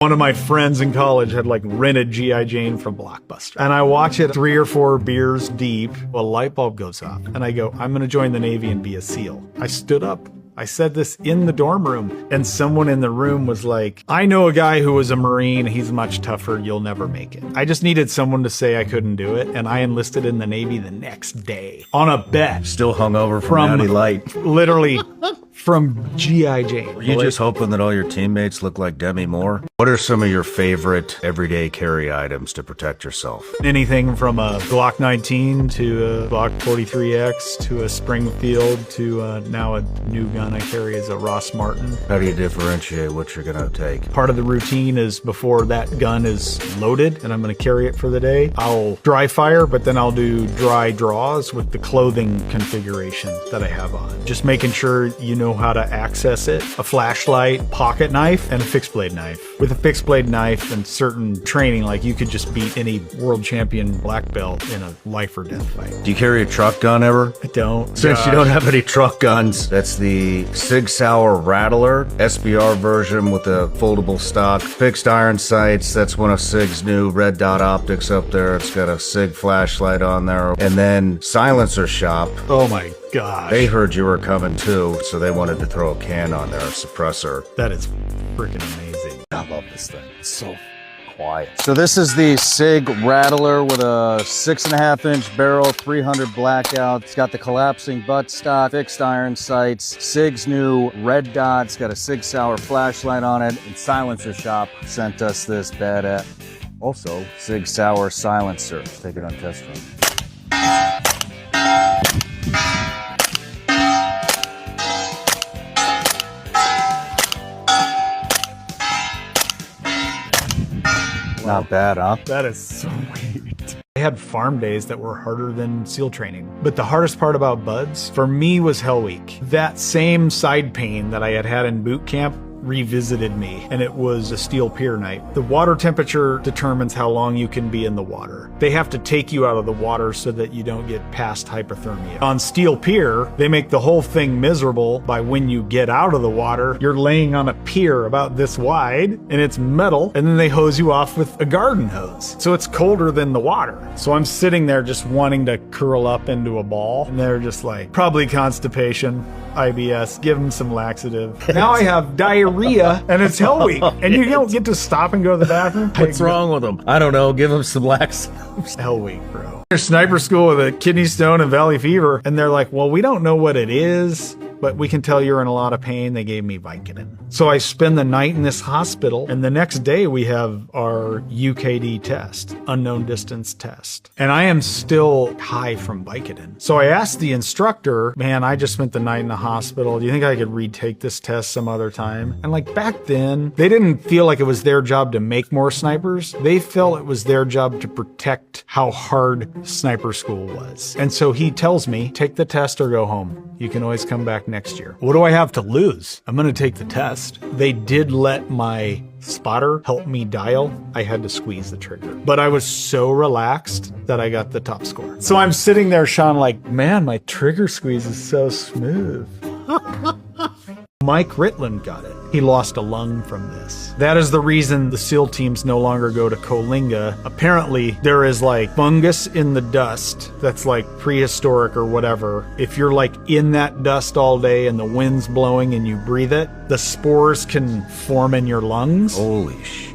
One of my friends in college had like rented G.I. Jane from Blockbuster. And I watch it 3 or 4 beers deep. A light bulb goes off. And I go, I'm going to join the Navy and be a SEAL. I stood up. I said this in the dorm room, and someone in the room was like, I know a guy who was a Marine. He's much tougher. You'll never make it. I just needed someone to say I couldn't do it, and I enlisted in the Navy the next day on a bet. Still hungover from Natty Light. Literally from G.I. Jane. Were you just hoping that all your teammates look like Demi Moore? What are some of your favorite everyday carry items to protect yourself? Anything from a Glock 19 to a Glock 43X to a Springfield to now a new gun I carry is a Ross Martin. How do you differentiate what you're gonna take? Part of the routine is before that gun is loaded and I'm gonna carry it for the day, I'll dry fire, but then I'll do dry draws with the clothing configuration that I have on. Just making sure you know how to access it. A flashlight, pocket knife, and a fixed blade knife. With a fixed blade knife and certain training, like you could just beat any world champion black belt in a life or death fight. Do you carry a truck gun ever? I don't. Since you don't have any truck guns, that's the Sig Sauer Rattler, SBR version with a foldable stock. Fixed iron sights, that's one of Sig's new red dot optics up there. It's got a Sig flashlight on there. And then Silencer Shop. Oh my gosh. They heard you were coming too, so they wanted to throw a can on their suppressor. That is freaking amazing. I love this thing. It's so quiet. So this is the Sig Rattler with a 6.5-inch barrel, 300 blackout. It's got the collapsing buttstock, fixed iron sights, Sig's new red dot. It's got a Sig Sauer flashlight on it. And Silencer Shop sent us this badass. Also, Sig Sauer silencer. Let's take it on test run. Not bad, huh? That is so sweet. I had farm days that were harder than SEAL training. But the hardest part about buds, for me, was Hell Week. That same side pain that I had in boot camp revisited me, and it was a steel pier night. The water temperature determines how long you can be in the water. They have to take you out of the water so that you don't get past hypothermia. On steel pier, they make the whole thing miserable by when you get out of the water, you're laying on a pier about this wide, and it's metal, and then they hose you off with a garden hose. So it's colder than the water. So I'm sitting there just wanting to curl up into a ball, and they're just like, probably constipation, IBS, give them some laxative. Now I have diarrhea, and it's Hell Week, and you don't get to stop and go to the bathroom. What's wrong with them? I don't know. Give them some laxatives. Hell Week, bro. There's sniper school with a kidney stone and valley fever, and they're like, well, we don't know what it is, but we can tell you're in a lot of pain. They gave me Vicodin. So I spend the night in this hospital, and the next day we have our UKD test, unknown distance test. And I am still high from Vicodin. So I asked the instructor, man, I just spent the night in the hospital. Do you think I could retake this test some other time? And like back then, they didn't feel like it was their job to make more snipers. They felt it was their job to protect how hard sniper school was. And so he tells me, take the test or go home. You can always come back next year. What do I have to lose? I'm going to take the test. They did let my spotter help me dial. I had to squeeze the trigger. But I was so relaxed that I got the top score. So I'm sitting there, Sean, like, man, my trigger squeeze is so smooth. Mike Ritland got it. He lost a lung from this. That is the reason the SEAL teams no longer go to Coalinga. Apparently, there is like fungus in the dust that's like prehistoric or whatever. If you're like in that dust all day and the wind's blowing and you breathe it, the spores can form in your lungs. Holy sh!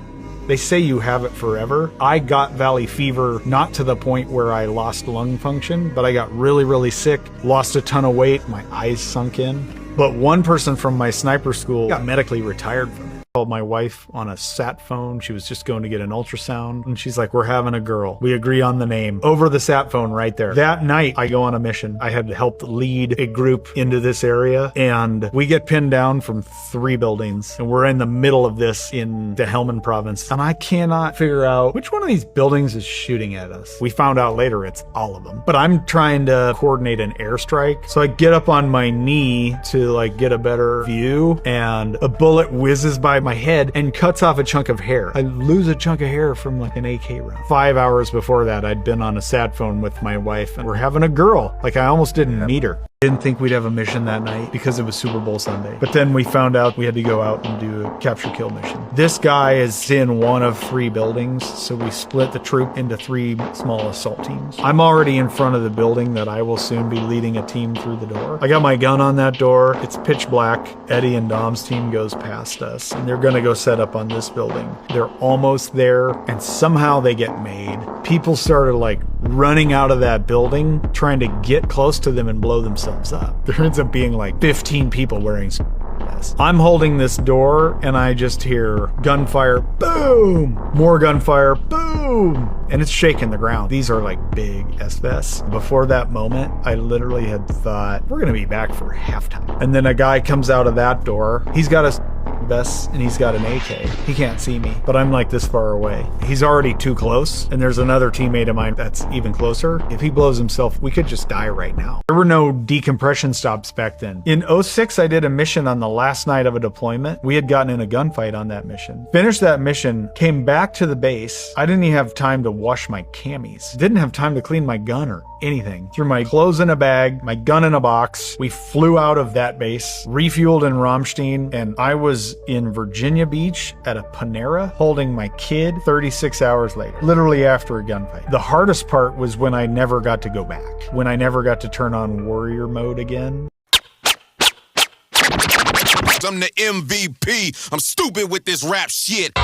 They say you have it forever. I got valley fever, not to the point where I lost lung function, but I got really, really sick, lost a ton of weight, my eyes sunk in. But one person from my sniper school got medically retired from it. I called my wife on a sat phone. She was just going to get an ultrasound. And she's like, we're having a girl. We agree on the name. Over the sat phone right there. That night, I go on a mission. I had to help lead a group into this area. And we get pinned down from 3 buildings. And we're in the middle of this in the Helmand province. And I cannot figure out which one of these buildings is shooting at us. We found out later it's all of them. But I'm trying to coordinate an airstrike. So I get up on my knee to like get a better view. And a bullet whizzes by my head and cuts off a chunk of hair. I lose a chunk of hair from like an AK round. 5 hours before that, I'd been on a sat phone with my wife and we're having a girl. Like I almost didn't meet her. Didn't think we'd have a mission that night because it was Super Bowl Sunday. But then we found out we had to go out and do a capture kill mission. This guy is in one of 3 buildings, so we split the troop into 3 small assault teams. I'm already in front of the building that I will soon be leading a team through the door. I got my gun on that door. It's pitch black. Eddie and Dom's team goes past us, and they're gonna go set up on this building. They're almost there, and somehow they get made. People started like running out of that building, trying to get close to them and blow themselves up. There ends up being like 15 people wearing vests. I'm holding this door and I just hear gunfire, boom, more gunfire, boom, and it's shaking the ground. These are like big S-vests. Before that moment, I literally had thought, we're gonna be back for halftime. And then a guy comes out of that door. He's got a vest and he's got an AK. He can't see me, but I'm like this far away. He's already too close, and there's another teammate of mine that's even closer. If he blows himself, we could just die right now. There were no decompression stops back then. In 06, I did a mission on the last night of a deployment. We had gotten in a gunfight on that mission. Finished that mission, came back to the base. I didn't even have time to wash my camis. Didn't have time to clean my gun or anything. Threw my clothes in a bag, my gun in a box. We flew out of that base, refueled in Ramstein, and I was in Virginia Beach at a Panera holding my kid 36 hours later, literally after a gunfight. The hardest part was when I never got to go back, when I never got to turn on warrior mode again. I'm the MVP. I'm stupid with this rap shit.